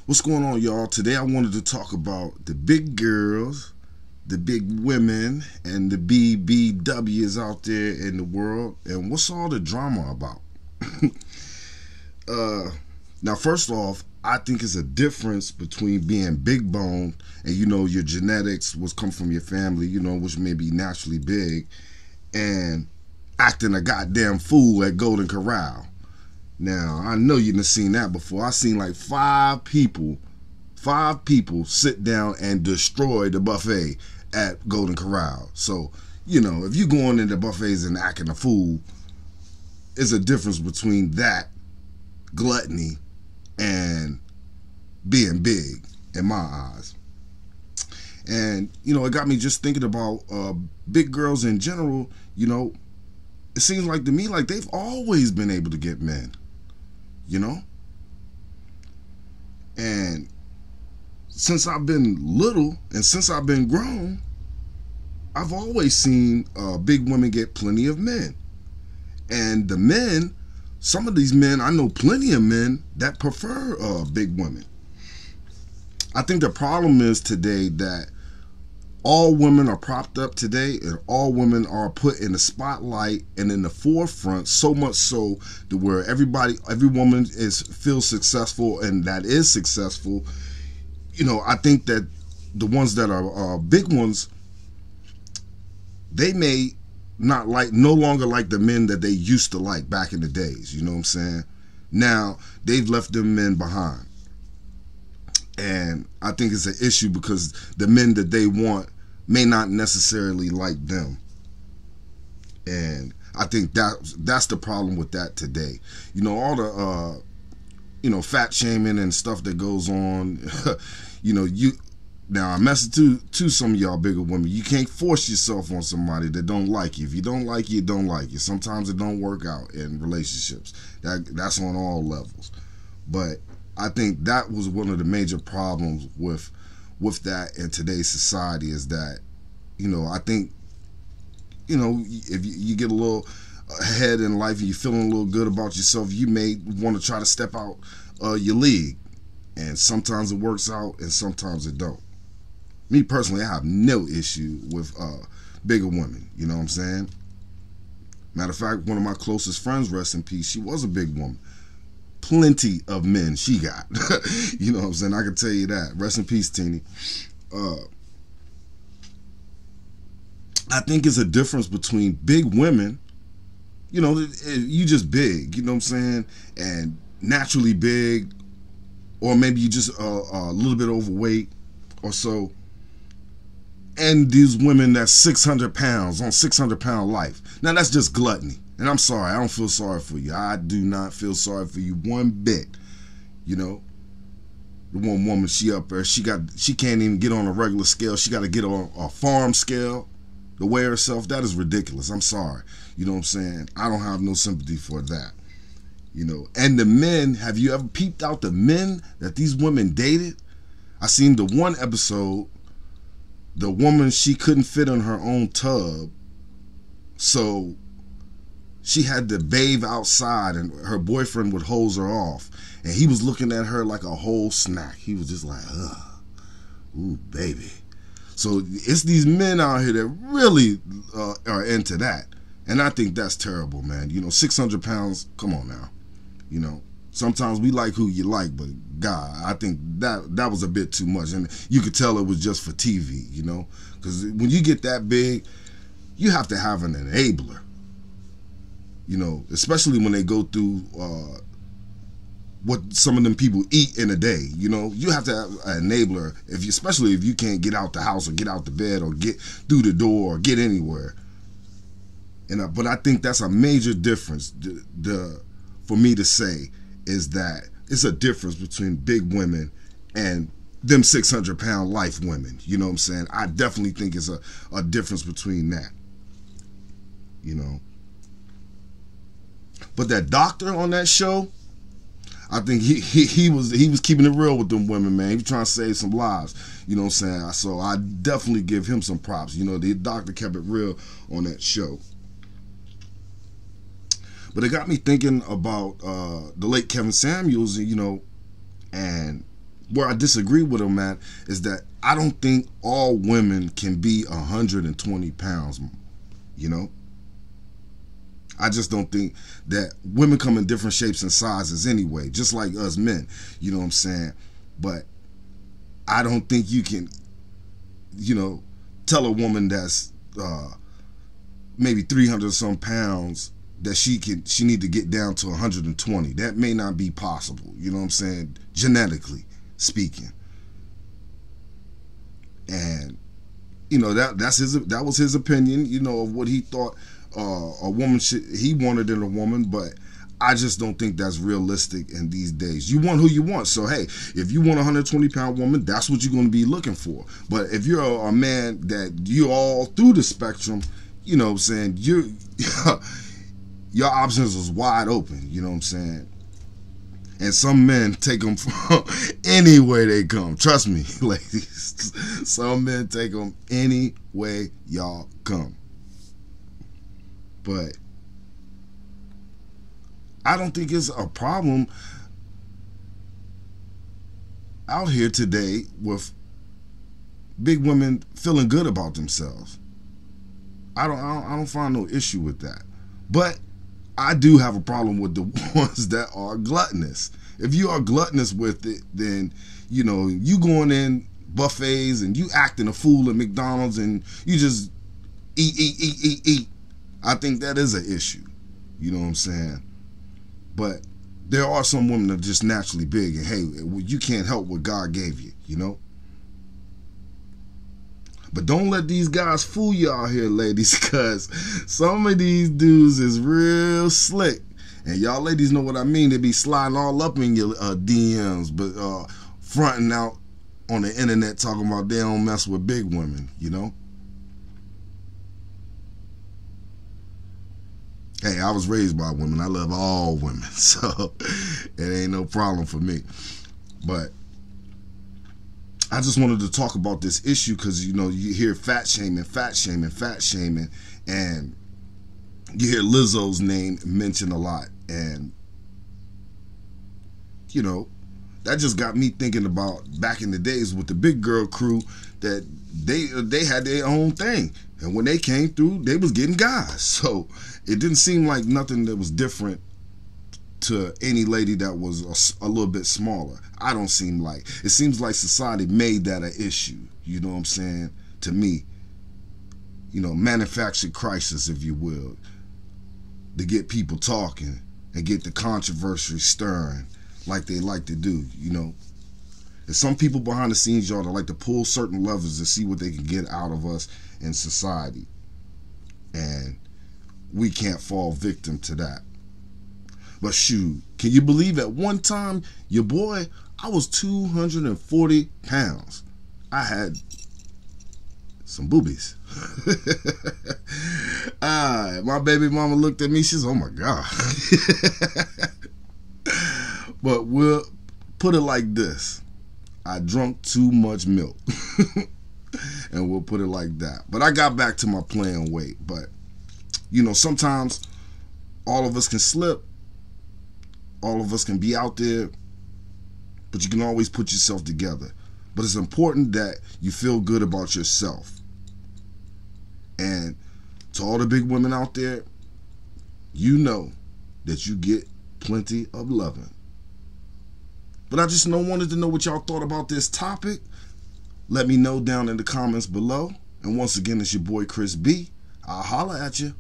What's going on, y'all? Today I wanted to talk about the big girls, the big women, and the BBWs out there in the world, and what's all the drama about? Now, first off, I think it's a difference between being big bone and your genetics, what's come from your family, which may be naturally big, and acting a goddamn fool at Golden Corral. Now, I know you done seen that before. I seen like five people sit down and destroy the buffet at Golden Corral. So, if you going into buffets and acting a fool, there's a difference between that gluttony and being big in my eyes. And, it got me just thinking about big girls in general. It seems like to me like they've always been able to get men. And since I've been little and since I've been grown, I've always seen big women get plenty of men. And the men, some of these men, I know plenty of men that prefer big women. I think the problem is today that all women are propped up today, and all women are put in the spotlight and in the forefront, so much so to where every woman feels successful and that is successful. I think that the ones that are big ones, they may no longer like the men that they used to like back in the days. You know what I'm saying? Now they've left them men behind, and I think it's an issue because the men that they want may not necessarily like them. And I think that's the problem with that today. All the fat shaming and stuff that goes on. Now I message to some of y'all bigger women. You can't force yourself on somebody that don't like you. If you don't like you, don't like you. Sometimes it don't work out in relationships. That's on all levels. But I think that was one of the major problems with that in today's society is that, I think, if you get a little ahead in life and you're feeling a little good about yourself, you may want to try to step out your league. And sometimes it works out and sometimes it don't. Me personally, I have no issue with bigger women. You know what I'm saying? Matter of fact, one of my closest friends, rest in peace, she was a big woman. Plenty of men she got. You know what I'm saying? I can tell you that. Rest in peace, Teeny. I think it's a difference between big women, you just big, you know what I'm saying, and naturally big, or maybe you just a little bit overweight or so, and these women that's 600 pounds on 600-pound life. Now that's just gluttony. And I'm sorry, I don't feel sorry for you. I do not feel sorry for you one bit. The one woman, she up there, she can't even get on a regular scale. She got to get on a farm scale to weigh herself. That is ridiculous. I'm sorry. You know what I'm saying? I don't have no sympathy for that. And the men, have you ever peeped out the men that these women dated? I seen the one episode, the woman, she couldn't fit in her own tub, so she had to bathe outside, and her boyfriend would hose her off, and he was looking at her like a whole snack. He was just like, ugh, ooh, baby. So it's these men out here that really are into that, and I think that's terrible, man. 600 pounds, come on now. Sometimes we like who you like, but God, I think that was a bit too much, and you could tell it was just for TV, because when you get that big, you have to have an enabler. Especially when they go through what some of them people eat in a day. You have to have an enabler, especially if you can't get out the house or get out the bed or get through the door or get anywhere. But I think that's a major difference. For me to say is that it's a difference between big women and them 600-pound life women. You know what I'm saying? I definitely think it's a difference between that. But that doctor on that show, I think he was keeping it real with them women, man. He was trying to save some lives. You know what I'm saying? So I definitely give him some props. The doctor kept it real on that show. But it got me thinking about the late Kevin Samuels, and where I disagree with him at is that I don't think all women can be 120 pounds, you know? I just don't think that women come in different shapes and sizes anyway, just like us men, you know what I'm saying? But I don't think you can, you know, tell a woman that's maybe 300 some pounds that she need to get down to 120. That may not be possible, you know what I'm saying, genetically speaking. And you know, that was his opinion, you know, of what he thought a woman he wanted in a woman. But I just don't think that's realistic in these days. You want who you want. So hey, if you want a 120-pound woman, that's what you're going to be looking for. But if you're a man that you're all through the spectrum, you know what I'm saying, your options is wide open, you know what I'm saying? And some men take them from any way they come. Trust me, ladies. Some men take them any way y'all come. But I don't think it's a problem out here today with big women feeling good about themselves. I don't find no issue with that. But I do have a problem with the ones that are gluttonous. If you are gluttonous with it, then, you know, you going in buffets and you acting a fool at McDonald's and you just eat. I think that is an issue. You know what I'm saying? But there are some women that are just naturally big, and hey, you can't help what God gave you, you know? But don't let these guys fool you out here, ladies, because some of these dudes is real slick. And y'all ladies know what I mean. They be sliding all up in your DMs, but fronting out on the internet talking about they don't mess with big women, you know? Hey, I was raised by women. I love all women, so it ain't no problem for me. But I just wanted to talk about this issue because, you know, you hear fat shaming, and you hear Lizzo's name mentioned a lot. And, you know, that just got me thinking about back in the days with the big girl crew that they had their own thing. And when they came through, they was getting guys. So it didn't seem like nothing that was different to any lady that was a little bit smaller. I don't seem like. It seems like society made that an issue, you know what I'm saying, to me. You know, manufactured crisis, if you will, to get people talking and get the controversy stirring like they like to do, you know. There's some people behind the scenes, y'all, that like to pull certain levers to see what they can get out of us in society. And we can't fall victim to that. But shoot, can you believe at one time, your boy, I was 240 pounds. I had some boobies. My baby mama looked at me, she said, oh my God. But we'll put it like this. I drunk too much milk. And we'll put it like that. But I got back to my playing weight. But, you know, sometimes all of us can slip. All of us can be out there. But you can always put yourself together. But it's important that you feel good about yourself. And to all the big women out there, you know that you get plenty of loving. But I just wanted to know what y'all thought about this topic. Let me know down in the comments below. And once again, it's your boy Chris B. I'll holler at you.